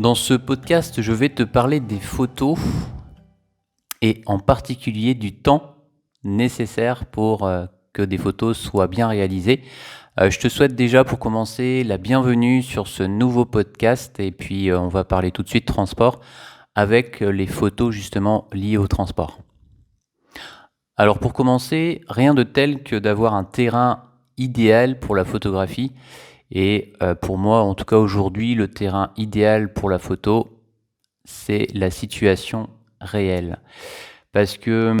Dans ce podcast, je vais te parler des photos et en particulier du temps nécessaire pour que des photos soient bien réalisées. Je te souhaite déjà pour commencer la bienvenue sur ce nouveau podcast et puis on va parler tout de suite transport avec les photos justement liées au transport. Alors pour commencer, rien de tel que d'avoir un terrain idéal pour la photographie. Et pour moi, en tout cas aujourd'hui, le terrain idéal pour la photo, c'est la situation réelle. Parce que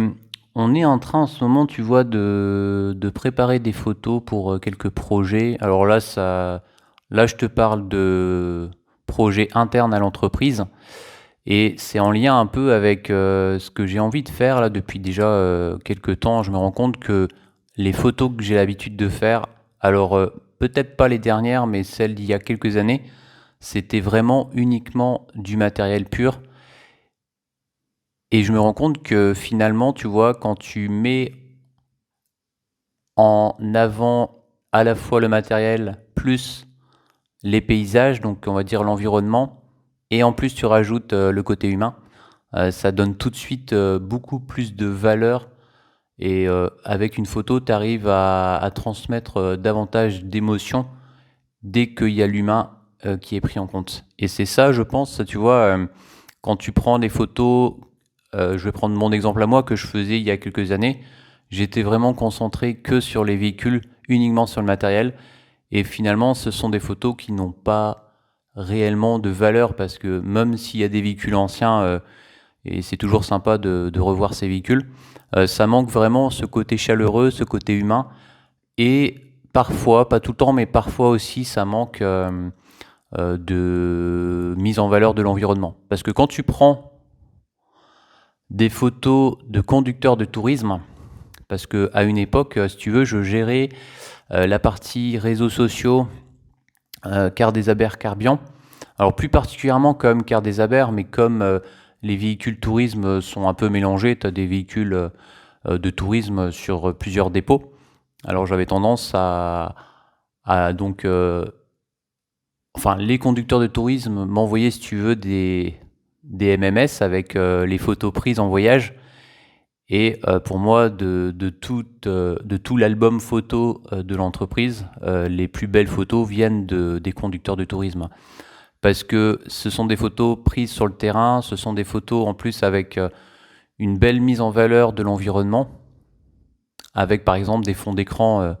on est en train en ce moment, tu vois, de préparer des photos pour quelques projets. Alors là, je te parle de projets internes à l'entreprise. Et c'est en lien un peu avec ce que j'ai envie de faire là depuis déjà quelques temps. Je me rends compte que les photos que j'ai l'habitude de faire, alors peut-être pas les dernières, mais celles d'il y a quelques années, c'était vraiment uniquement du matériel pur. Et je me rends compte que finalement, tu vois, quand tu mets en avant à la fois le matériel plus les paysages, donc on va dire l'environnement, et en plus tu rajoutes le côté humain, ça donne tout de suite beaucoup plus de valeur. Et avec une photo, tu arrives à transmettre davantage d'émotions dès qu'il y a l'humain qui est pris en compte. Et c'est ça, je pense, tu vois, quand tu prends des photos, je vais prendre mon exemple à moi que je faisais il y a quelques années, j'étais vraiment concentré que sur les véhicules, uniquement sur le matériel. Et finalement, ce sont des photos qui n'ont pas réellement de valeur parce que même s'il y a des véhicules anciens, et c'est toujours sympa de revoir ces véhicules, ça manque vraiment ce côté chaleureux, ce côté humain. Et parfois, pas tout le temps, mais parfois aussi, ça manque de mise en valeur de l'environnement. Parce que quand tu prends des photos de conducteurs de tourisme, parce que à une époque, si tu veux, je gérais la partie réseaux sociaux, Car des Aber Carbian. Alors plus particulièrement comme Car des Aber, mais comme les véhicules tourisme sont un peu mélangés, tu as des véhicules de tourisme sur plusieurs dépôts. Alors j'avais tendance à donc les conducteurs de tourisme m'envoyaient, si tu veux, des MMS avec les photos prises en voyage. Et pour moi, de tout l'album photo de l'entreprise, les plus belles photos viennent des conducteurs de tourisme. Parce que ce sont des photos prises sur le terrain, ce sont des photos en plus avec une belle mise en valeur de l'environnement, avec par exemple des fonds d'écran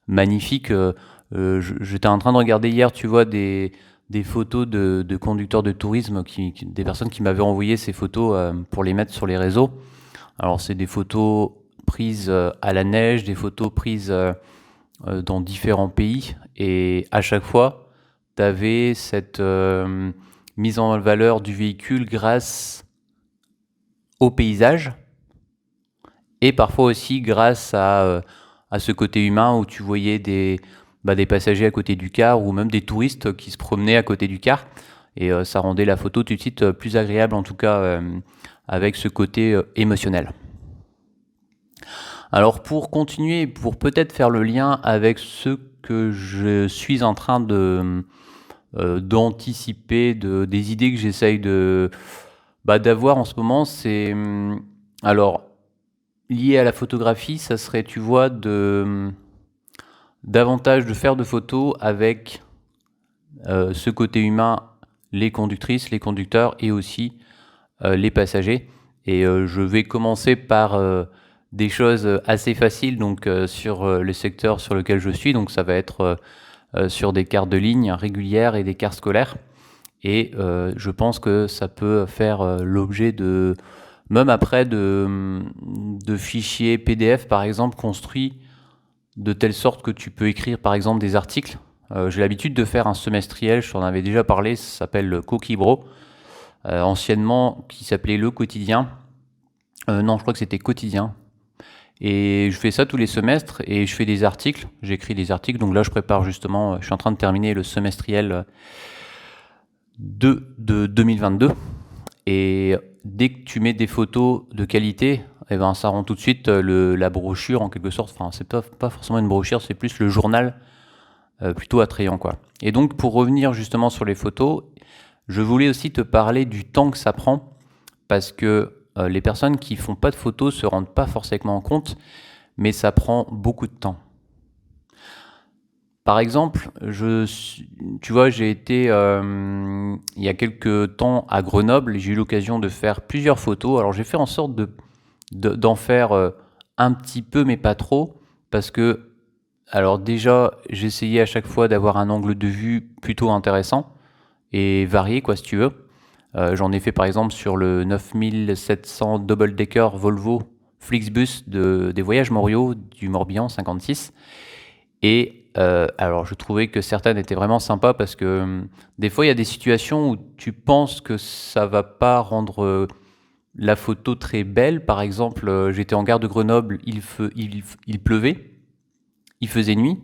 magnifiques. J'étais en train de regarder hier, tu vois, des photos de conducteurs de tourisme, des personnes qui m'avaient envoyé ces photos pour les mettre sur les réseaux. Alors c'est des photos prises à la neige, des photos prises dans différents pays, et à chaque fois, tu avais cette mise en valeur du véhicule grâce au paysage, et parfois aussi grâce à ce côté humain où tu voyais des passagers à côté du car ou même des touristes qui se promenaient à côté du car. Et ça rendait la photo tout de suite plus agréable, en tout cas avec ce côté émotionnel. Alors pour continuer, pour peut-être faire le lien avec ce que je suis en train d'anticiper, des idées que j'essaye d'avoir en ce moment, c'est alors lié à la photographie, ça serait, tu vois, davantage de faire de photos avec ce côté humain, les conductrices, les conducteurs et aussi les passagers. Et je vais commencer par des choses assez faciles donc sur le secteur sur lequel je suis. Donc ça va être sur des cartes de ligne régulières et des cartes scolaires. Et je pense que ça peut faire l'objet de, même après, de fichiers PDF par exemple construits de telle sorte que tu peux écrire par exemple des articles. J'ai l'habitude de faire un semestriel, je t'en avais déjà parlé, ça s'appelle Coquibro, anciennement qui s'appelait Le Quotidien. Non, je crois que c'était Quotidien. Et je fais ça tous les semestres et je fais des articles, j'écris des articles. Donc là, je prépare justement, je suis en train de terminer le semestriel de 2022. Et dès que tu mets des photos de qualité, eh ben, ça rend tout de suite la brochure en quelque sorte. Enfin, c'est pas forcément une brochure, c'est plus le journal plutôt attrayant, quoi. Et donc, pour revenir justement sur les photos, Je voulais aussi te parler du temps que ça prend parce que les personnes qui font pas de photos se rendent pas forcément compte, mais ça prend beaucoup de temps. Par exemple, tu vois, j'ai été il y a quelques temps à Grenoble et j'ai eu l'occasion de faire plusieurs photos. Alors j'ai fait en sorte d'en faire un petit peu, mais pas trop, parce que, alors déjà, j'essayais à chaque fois d'avoir un angle de vue plutôt intéressant et varié, quoi, si tu veux. J'en ai fait par exemple sur le 9700 double-decker Volvo Flixbus des Voyages Moriot du Morbihan 56. Et alors, je trouvais que certaines étaient vraiment sympas parce que des fois, il y a des situations où tu penses que ça va pas rendre la photo très belle. Par exemple, j'étais en gare de Grenoble, il pleuvait, il faisait nuit,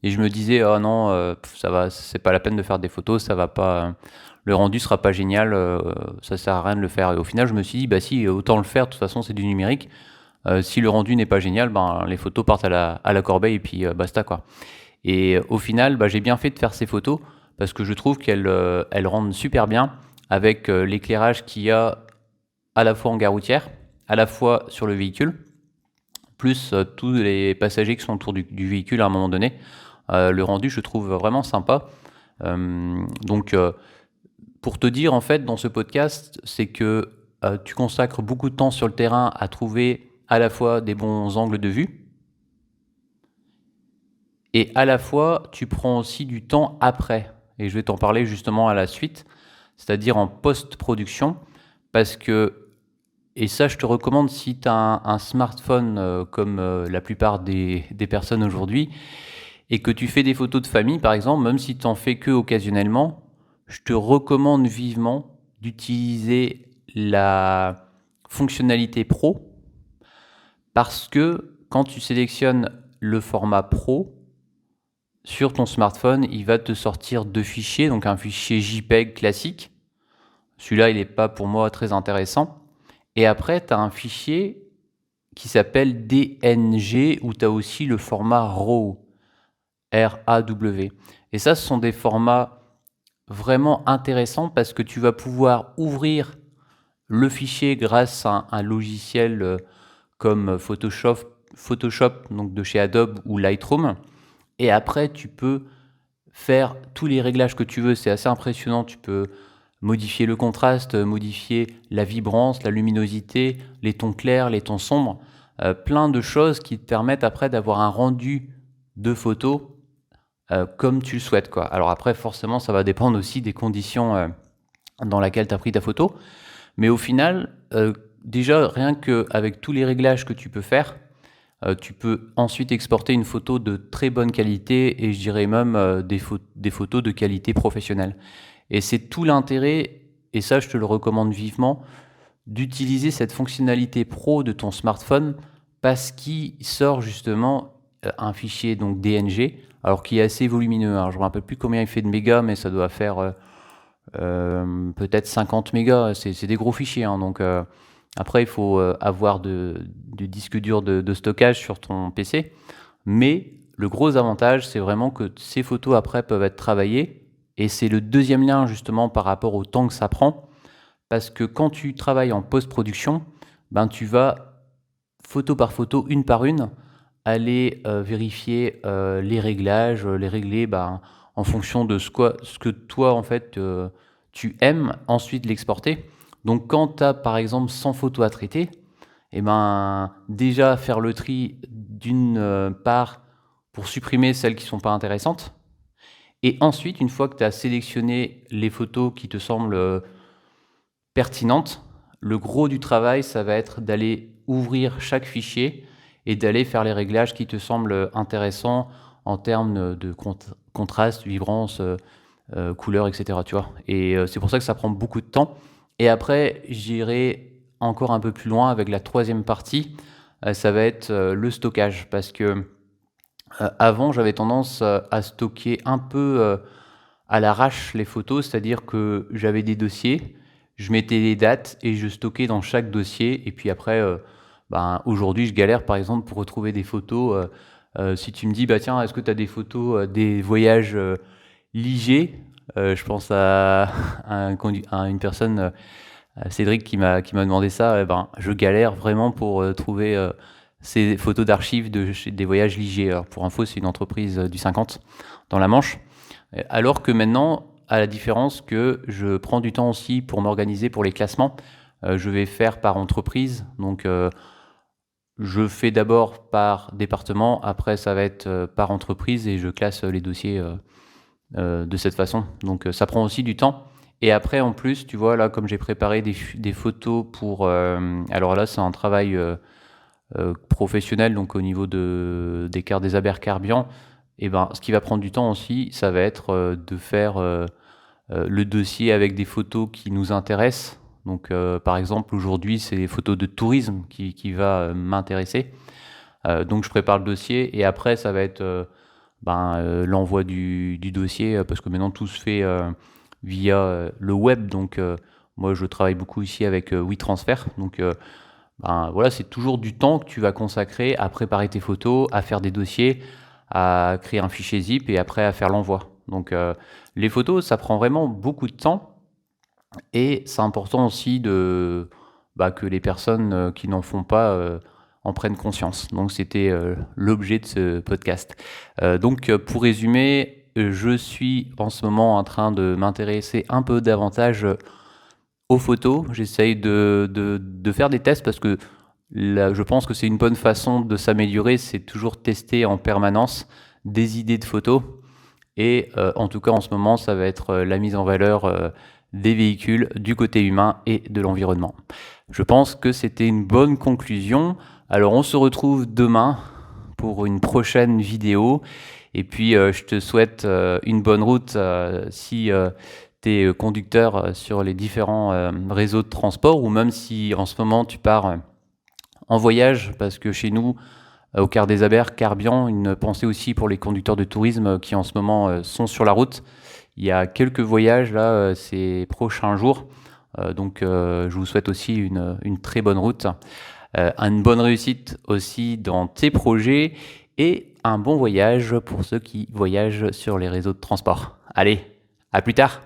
et je me disais, oh non, ça va, c'est pas la peine de faire des photos, ça va pas, le rendu sera pas génial, ça sert à rien de le faire. Et au final, je me suis dit, bah si, autant le faire. De toute façon, c'est du numérique. Si le rendu n'est pas génial, ben les photos partent à la corbeille et puis basta quoi. Et au final, bah, j'ai bien fait de faire ces photos parce que je trouve qu'elles rendent super bien avec l'éclairage qu'il y a à la fois en gare routière, à la fois sur le véhicule, plus tous les passagers qui sont autour du véhicule à un moment donné. Le rendu, je trouve vraiment sympa. Donc, pour te dire, en fait, dans ce podcast, c'est que tu consacres beaucoup de temps sur le terrain à trouver à la fois des bons angles de vue, et à la fois, tu prends aussi du temps après. Et je vais t'en parler justement à la suite, c'est-à-dire en post-production, parce que, et ça je te recommande si tu as un smartphone comme la plupart des personnes aujourd'hui, et que tu fais des photos de famille par exemple, même si tu n'en fais que occasionnellement, je te recommande vivement d'utiliser la fonctionnalité pro, parce que quand tu sélectionnes le format pro, sur ton smartphone, il va te sortir deux fichiers, donc un fichier JPEG classique. Celui-là, il n'est pas pour moi très intéressant. Et après, tu as un fichier qui s'appelle DNG, où tu as aussi le format RAW, R-A-W. Et ça, ce sont des formats vraiment intéressants parce que tu vas pouvoir ouvrir le fichier grâce à un logiciel comme Photoshop, donc de chez Adobe, ou Lightroom. Et après, tu peux faire tous les réglages que tu veux. C'est assez impressionnant. Tu peux modifier le contraste, modifier la vibrance, la luminosité, les tons clairs, les tons sombres. Plein de choses qui te permettent après d'avoir un rendu de photo comme tu le souhaites, quoi. Alors après, forcément, ça va dépendre aussi des conditions dans lesquelles tu as pris ta photo. Mais au final, déjà, rien qu'avec tous les réglages que tu peux faire, tu peux ensuite exporter une photo de très bonne qualité et je dirais même des photos de qualité professionnelle. Et c'est tout l'intérêt, et ça je te le recommande vivement, d'utiliser cette fonctionnalité pro de ton smartphone parce qu'il sort justement un fichier donc DNG, alors qui est assez volumineux. Alors, je ne me rappelle plus combien il fait de mégas, mais ça doit faire peut-être 50 mégas. C'est des gros fichiers, hein, donc après, il faut avoir du disque dur de stockage sur ton PC. Mais le gros avantage, c'est vraiment que ces photos après peuvent être travaillées. Et c'est le deuxième lien justement par rapport au temps que ça prend. Parce que quand tu travailles en post-production, ben, tu vas photo par photo, une par une, aller vérifier les réglages, les régler ben, en fonction de ce que toi en fait tu aimes, ensuite l'exporter. Donc quand tu as par exemple 100 photos à traiter, et ben déjà faire le tri d'une part pour supprimer celles qui ne sont pas intéressantes, et ensuite une fois que tu as sélectionné les photos qui te semblent pertinentes, le gros du travail ça va être d'aller ouvrir chaque fichier et d'aller faire les réglages qui te semblent intéressants en termes de contraste, vibrance, couleur, etc. Tu vois. Et c'est pour ça que ça prend beaucoup de temps. Et après, j'irai encore un peu plus loin avec la troisième partie. Ça va être le stockage. Parce que avant, j'avais tendance à stocker un peu à l'arrache les photos. C'est-à-dire que j'avais des dossiers, je mettais les dates et je stockais dans chaque dossier. Et puis après, ben, aujourd'hui, je galère par exemple pour retrouver des photos. Si tu me dis, bah tiens, est-ce que tu as des photos des voyages Ligier, Je pense à une personne, Cédric, qui m'a demandé ça. Eh ben, je galère vraiment pour trouver ces photos d'archives des voyages Ligier. Alors, pour info, c'est une entreprise du 50 dans la Manche. Alors que maintenant, à la différence que je prends du temps aussi pour m'organiser pour les classements, je vais faire par entreprise. Donc, je fais d'abord par département, après ça va être par entreprise et je classe les dossiers de cette façon. Donc ça prend aussi du temps. Et après, en plus, tu vois, là, comme j'ai préparé des photos pour... alors là, c'est un travail professionnel, donc au niveau des quarts des Abercarbian. Et ben, ce qui va prendre du temps aussi, ça va être de faire le dossier avec des photos qui nous intéressent. Donc, par exemple, aujourd'hui, c'est les photos de tourisme qui va m'intéresser. Donc, je prépare le dossier et après, ça va être l'envoi du dossier parce que maintenant, tout se fait via le web. Donc, moi, je travaille beaucoup ici avec WeTransfer. Donc, voilà, c'est toujours du temps que tu vas consacrer à préparer tes photos, à faire des dossiers, à créer un fichier zip et après à faire l'envoi. Donc, les photos, ça prend vraiment beaucoup de temps et c'est important aussi que les personnes qui n'en font pas en prennent conscience. Donc, c'était l'objet de ce podcast. Donc, pour résumer, je suis en ce moment en train de m'intéresser un peu davantage aux photos. J'essaye de faire des tests parce que là, je pense que c'est une bonne façon de s'améliorer, c'est toujours tester en permanence des idées de photos. Et en tout cas, en ce moment, ça va être la mise en valeur des véhicules, du côté humain et de l'environnement. Je pense que c'était une bonne conclusion. Alors, on se retrouve demain pour une prochaine vidéo. Et puis, je te souhaite une bonne route si tu es conducteur sur les différents réseaux de transport ou même si en ce moment tu pars en voyage, parce que chez nous, au quart des Aber, Carbian, une pensée aussi pour les conducteurs de tourisme qui en ce moment sont sur la route. Il y a quelques voyages là ces prochains jours. Donc je vous souhaite aussi une très bonne route, une bonne réussite aussi dans tes projets et un bon voyage pour ceux qui voyagent sur les réseaux de transport. Allez, à plus tard!